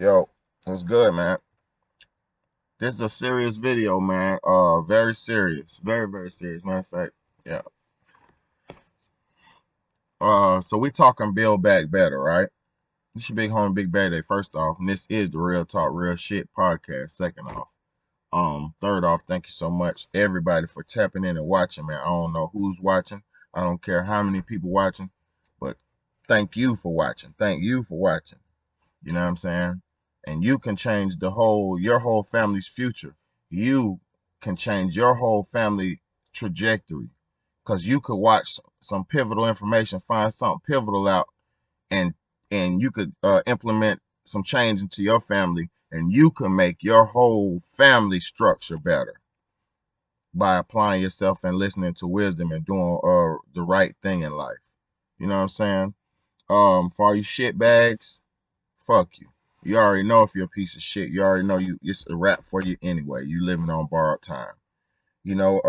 Yo, what's good, man? This is a serious video, man. Very serious. Very, very serious. Matter of fact, yeah. So we talking Build Back Better, right? This your big homie, Big Bad Day, first off, and this is the Real Talk, Real Shit podcast, second off. Third off, thank you so much, everybody, for tapping in and watching, man. I don't know who's watching. I don't care how many people watching, but thank you for watching. Thank you for watching. You know what I'm saying? And you can change your whole family's future. You can change your whole family trajectory because you could watch some pivotal information, find something pivotal out, and you could implement some change into your family, and you can make your whole family structure better by applying yourself and listening to wisdom and doing the right thing in life. You know what I'm saying? For all you shit bags, fuck you. You already know if you're a piece of shit. You already know it's a wrap for you anyway. You living on borrowed time. You know,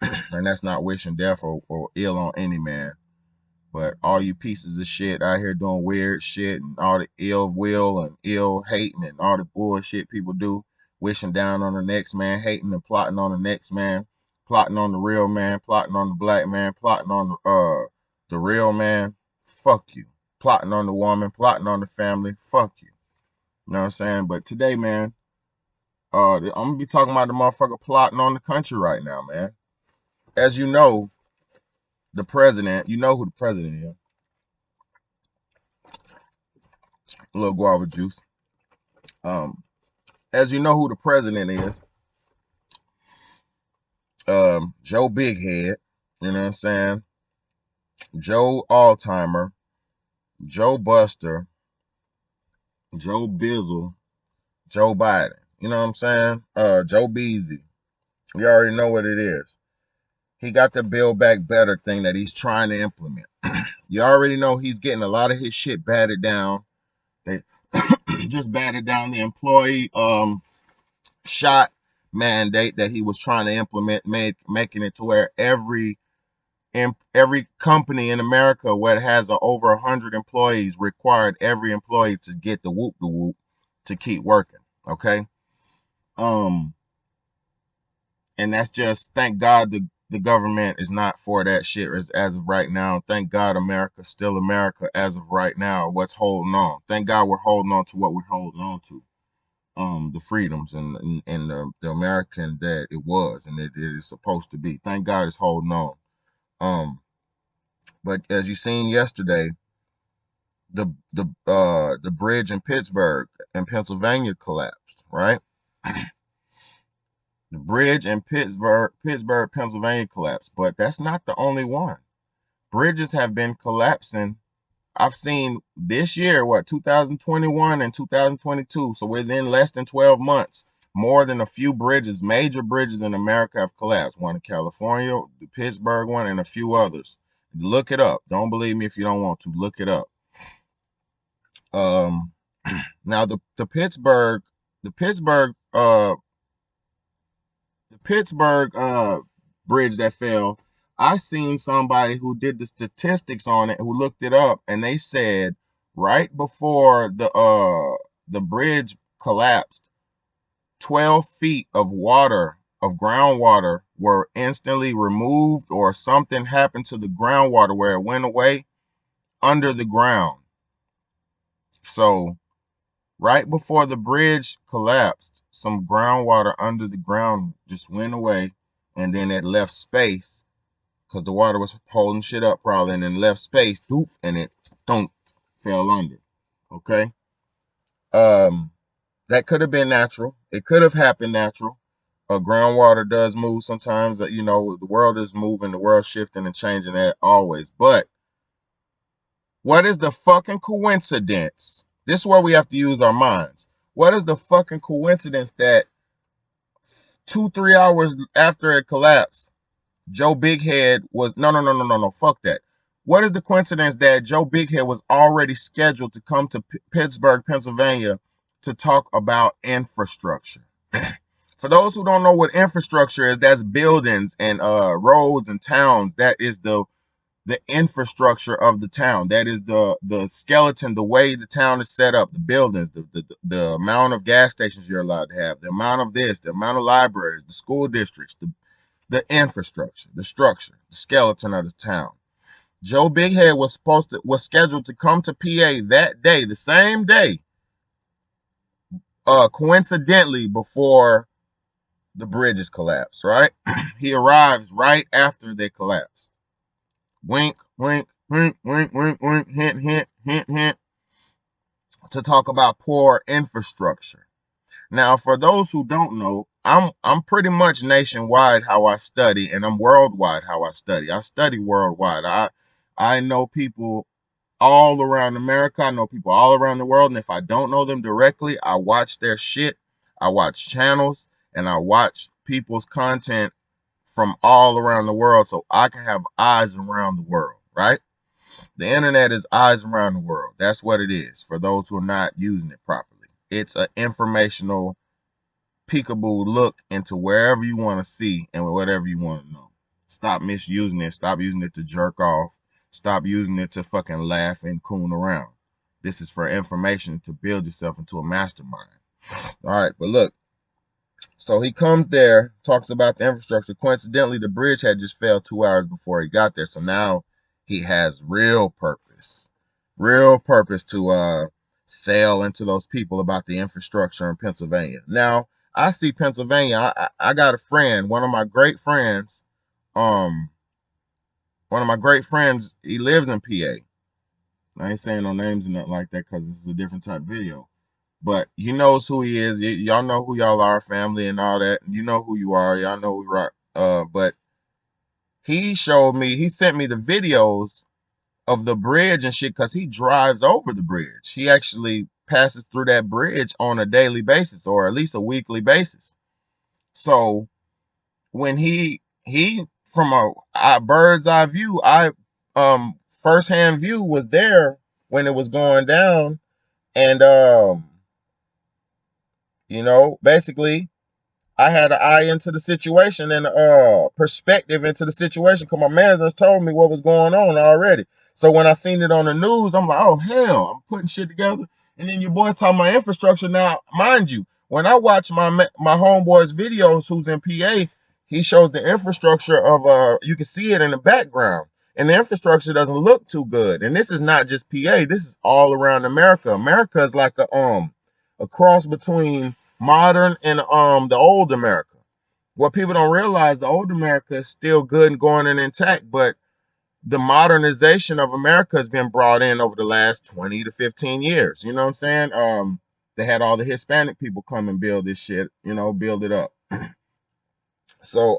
and that's not wishing death or ill on any man. But all you pieces of shit out here doing weird shit and all the ill will and ill hating and all the bullshit people do, wishing down on the next man, hating and plotting on the next man, plotting on the real man, plotting on the black man, plotting on the real man. Fuck you. Plotting on the woman, plotting on the family. Fuck you. You know what I'm saying? But today, man, I'm gonna be talking about the motherfucker plotting on the country right now, man. As you know, the president, you know who the president is. A little guava juice. Um, as you know who the president is, Joe Bighead, you know what I'm saying? Joe Altimer, Joe Buster, Joe Bizzle, Joe Biden. You know what I'm saying? Joe Beasy. You already know what it is. He got the Build Back Better thing that he's trying to implement. You already know he's getting a lot of his shit batted down. They just batted down the employee shot mandate that he was trying to implement, making it to where every company in America where it has over 100 employees required every employee to get the whoop to keep working. Okay. Um, and that's just, thank God the government is not for that shit as of right now. Thank God America's still America as of right now. What's holding on? Thank God we're holding on to what we're holding on to. The freedoms and the American that it was and it is supposed to be. Thank God it's holding on. But as you seen yesterday, the bridge in Pittsburgh in Pennsylvania collapsed, right? The bridge in Pittsburgh, Pennsylvania collapsed, but that's not the only one. Bridges have been collapsing. I've seen this year, 2021 and 2022. So within less than 12 months, more than a few bridges, major bridges in America have collapsed. One in California, the Pittsburgh one, and a few others. Look it up. Don't believe me if you don't want to. Look it up. Um, now the Pittsburgh bridge that fell, I seen somebody who did the statistics on it, who looked it up, and they said right before the bridge collapsed, 12 feet of water, of groundwater, were instantly removed, or something happened to the groundwater where it went away under the ground. So right before the bridge collapsed, some groundwater under the ground just went away, and then it left space because the water was holding shit up probably, and then left space, doof, and it don't fell under. Okay. Um, that could have been natural. It could have happened natural. Groundwater does move sometimes. You know, the world is moving, the world's shifting and changing that always. But what is the fucking coincidence? This is where we have to use our minds. What is the fucking coincidence that 2-3 hours after it collapsed, Joe Bighead was no, fuck that. What is the coincidence that Joe Bighead was already scheduled to come to Pittsburgh, Pennsylvania to talk about infrastructure? For those who don't know what infrastructure is, that's buildings and roads and towns. That is the infrastructure of the town. That is the skeleton, the way the town is set up, the buildings, the amount of gas stations you're allowed to have, the amount of this, the amount of libraries, the school districts, the infrastructure, the structure, the skeleton of the town. Joe Big Head was scheduled to come to PA that day, the same day, coincidentally before the bridges collapsed, right? He arrives right after they collapsed. Wink, wink, wink, wink, wink, wink, hint, hint, hint, hint, to talk about poor infrastructure. Now, for those who don't know, I'm pretty much nationwide how I study, and I'm worldwide how I study. I study worldwide. I know people all around America. I know people all around the world, and if I don't know them directly, I watch their shit. I watch channels, and I watch people's content from all around the world, so I can have eyes around the world, right? The internet is eyes around the world. That's what it is for those who are not using it properly. It's an informational peekaboo look into wherever you want to see and whatever you want to know. Stop misusing it. Stop using it to jerk off. Stop using it to fucking laugh and coon around. This is for information to build yourself into a mastermind. All right, but look. So he comes there, talks about the infrastructure. Coincidentally, the bridge had just fell 2 hours before he got there. So now he has real purpose to sail into those people about the infrastructure in Pennsylvania. Now, I see Pennsylvania. I got a friend, one of my great friends. One of my great friends, he lives in PA. I ain't saying no names and nothing like that because this is a different type video. But he knows who he is. Y'all know who y'all are, family and all that. You know who you are. Y'all know we rock. But he sent me the videos of the bridge and shit because he drives over the bridge. He actually passes through that bridge on a daily basis or at least a weekly basis. So when he from a bird's eye view, firsthand view was there when it was going down, and basically I had an eye into the situation and perspective into the situation because my manager told me what was going on already. So when I seen it on the news, I'm like, oh hell, I'm putting shit together. And then your boy's talking about infrastructure. Now, mind you, when I watch my homeboy's videos who's in PA, he shows the infrastructure of you can see it in the background. And the infrastructure doesn't look too good. And this is not just PA, this is all around America. America is like a cross between modern and the old America. What people don't realize, the old America is still good and going and intact, but the modernization of America has been brought in over the last 20 to 15 years. You know what I'm saying? They had all the Hispanic people come and build this shit, build it up. So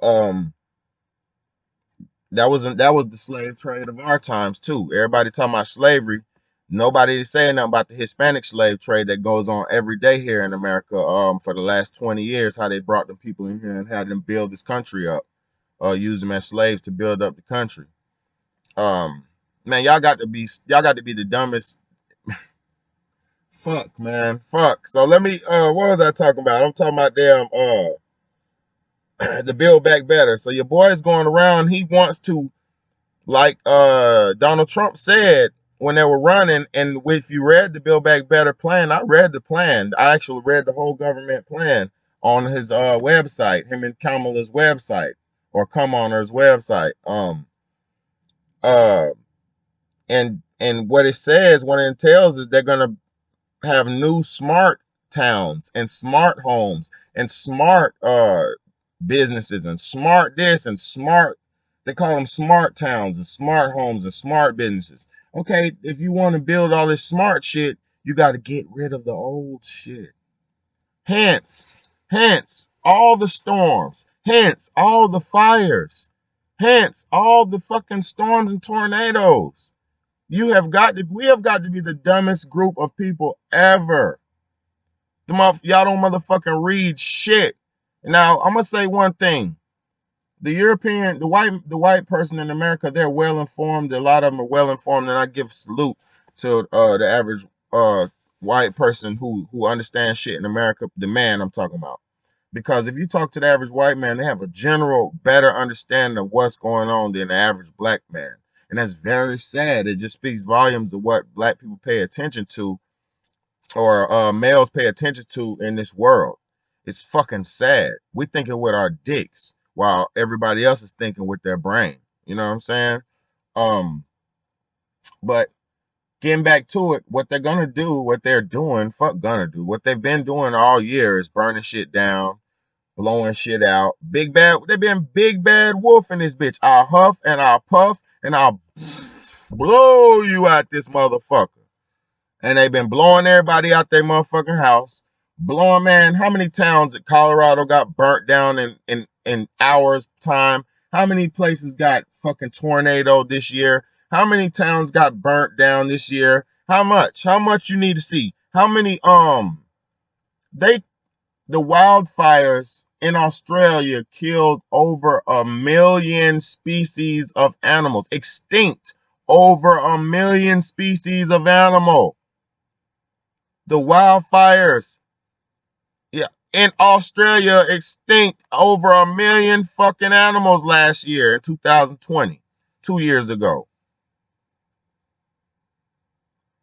that was the slave trade of our times too. Everybody talking about slavery. Nobody is saying nothing about the Hispanic slave trade that goes on every day here in America. For the last 20 years, how they brought them people in here and had them build this country up, use them as slaves to build up the country. Man, y'all got to be the dumbest. Fuck, man, fuck. So let me. What was I talking about? I'm talking about damn. The Build Back Better. So your boy is going around. He wants to, like Donald Trump said when they were running, and if you read the Build Back Better plan, I read the plan. I actually read the whole government plan on his website, him and Kamala's website, or Come On's website. And what it says, what it entails is they're gonna have new smart towns and smart homes and smart businesses and smart this and smart, they call them smart towns and smart homes and smart businesses. Okay, if you want to build all this smart shit, you got to get rid of the old shit. Hence all the storms, hence all the fires, hence all the fucking storms and tornadoes. We have got to be the dumbest group of people ever. Y'all don't motherfucking read shit. Now, I'm gonna say one thing. The white person in America, they're well informed. A lot of them are well informed, and I give salute to the average white person who understands shit in America, the man I'm talking about. Because if you talk to the average white man, they have a general better understanding of what's going on than the average black man. And that's very sad. It just speaks volumes of what black people pay attention to, or males pay attention to in this world. It's fucking sad. We thinking with our dicks while everybody else is thinking with their brain. You know what I'm saying? Um, but getting back to it, what they're gonna do, what they're doing, fuck gonna do, what they've been doing all year is burning shit down, blowing shit out. Big bad, they've been big bad wolf in this bitch. I'll huff and I'll puff and I'll blow you out this motherfucker. And they've been blowing everybody out their motherfucking house. Blowing, man, how many towns in Colorado got burnt down in hours time? How many places got fucking tornado this year? How many towns got burnt down this year? How much? How much you need to see? How many they the wildfires in Australia killed over 1 million species of animals, extinct over 1 million species of animal. The wildfires, yeah, in Australia extinct over 1 million fucking animals last year in 2020, 2 years ago.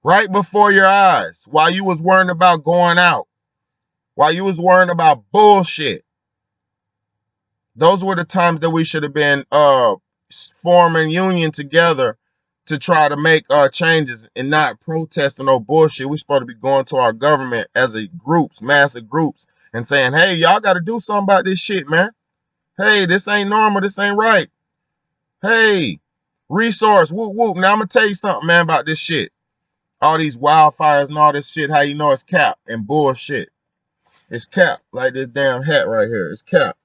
Right before your eyes, while you was worrying about going out, while you was worrying about bullshit. Those were the times that we should have been forming union together to try to make changes and not protesting no bullshit. We're supposed to be going to our government as a groups, massive groups, and saying, hey, y'all got to do something about this shit, man. Hey, this ain't normal. This ain't right. Hey, resource, whoop, whoop. Now I'm going to tell you something, man, about this shit. All these wildfires and all this shit, how you know it's cap and bullshit. It's cap, like this damn hat right here. It's cap.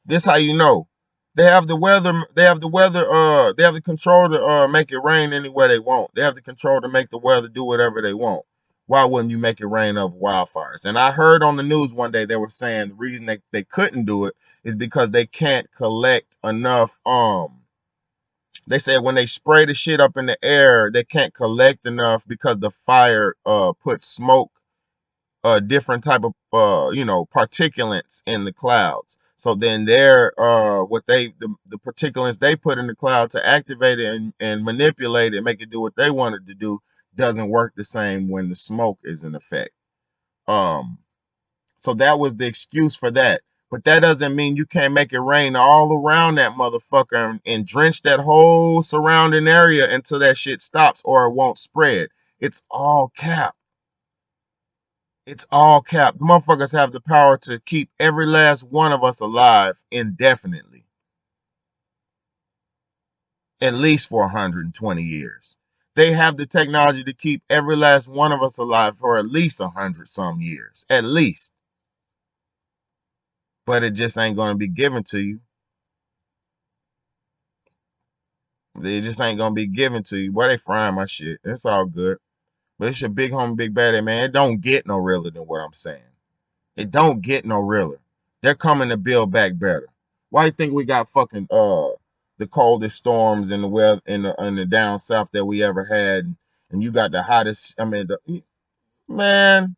This how you know. They have the weather, they have the control to make it rain anywhere they want. They have the control to make the weather do whatever they want. Why wouldn't you make it rain over wildfires? And I heard on the news one day they were saying the reason they couldn't do it is because they can't collect enough. They said when they spray the shit up in the air, they can't collect enough because the fire puts smoke, different type of particulates in the clouds. So then they're the particulates they put in the cloud to activate it and manipulate it, make it do what they want it to do, doesn't work the same when the smoke is in effect. So that was the excuse for that. But that doesn't mean you can't make it rain all around that motherfucker and drench that whole surrounding area until that shit stops or it won't spread. It's all cap. It's all cap. The motherfuckers have the power to keep every last one of us alive indefinitely. At least for 120 years. They have the technology to keep every last one of us alive for at least 100 some years. At least. But it just ain't going to be given to you. They just ain't going to be given to you. Boy, they frying my shit. It's all good. But it's your big homie, big baddie, man. It don't get no realer than what I'm saying. It don't get no realer. They're coming to build back better. Why you think we got fucking the coldest storms in the weather in the down south that we ever had, and you got the hottest? I mean, man,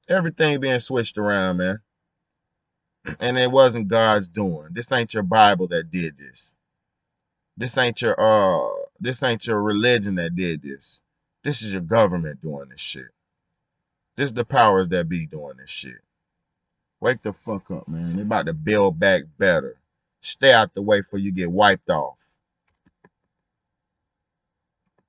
everything being switched around, man. And it wasn't God's doing. This ain't your Bible that did this. This ain't your religion that did this. This is your government doing this shit. This is the powers that be doing this shit. Wake the fuck up, man. They about to build back better. Stay out the way before you get wiped off.